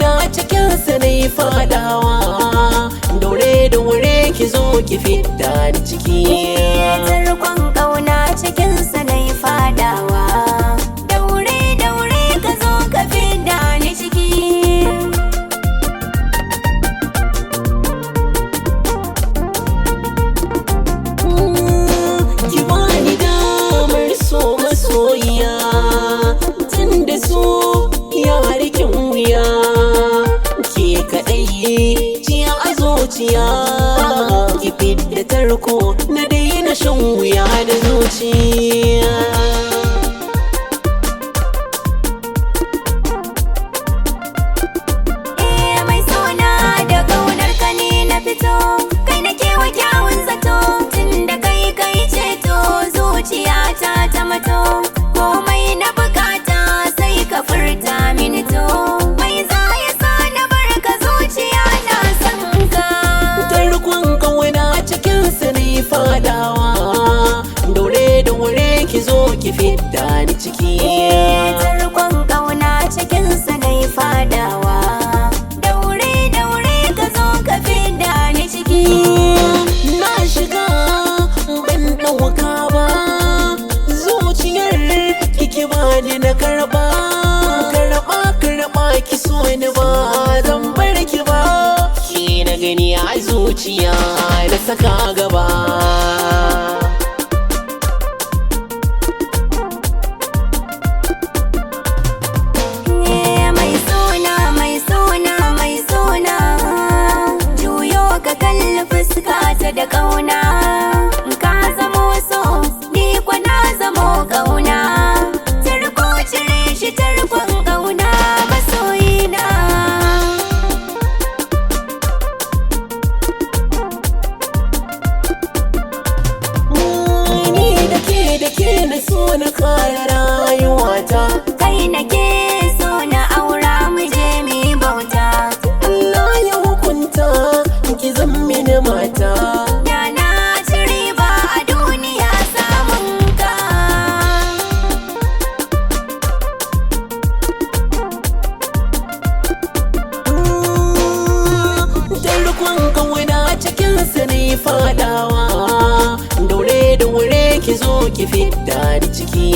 kauna cikin sa nayi fadawa, daure daure ki zo ki fidda ni ciki. Tarkon kauna cikin sa nayi fadawa, daure daure ka zo ka fidda ni ciki. Ki bani damar so masoyiya, tunda so ya rikin wuya, ke kaɗai ciya a zuciya, ki fidda tarko na daina shan wuya da zuciya. Mai sona da kaunar ka ne na fito, kai nake wa kyawun zato, tunda kai kai ceto zuciyata ta mato, komai na bukata sai ka furta mini to, mai za ya sa na barka zuciya na san ka. Tarkon kauna cikin sa nayi fadawa, daure daure ki zo ki fidda ni ciki. Tarkon kauna cikin sa nayi fadawa, daure daure ka zo ka fidda ni ciki. Na shiga ban ɗauka ba, zuciyar kiki bani na karɓa, karɓa ki so ni ba zan bar ki ba, ki na gani a zuciya na saka gaba. Mai sona, mai sona, juyo ka kalli fuska ta da kauna, ka zamo so, ni kwa na zamo kauna, tarko cire shi tarkon kauna masoyina. Ni da ke na so na kara rayuwata, Kai nake so na aura mu je mu yi bauta, Allah ya hukunta ki zan mini mata. da na ci riba a duniya samun ka. Tarkon kauna cikin sa nayi fadawa, daure daure ki zo ki fidda ni ciki.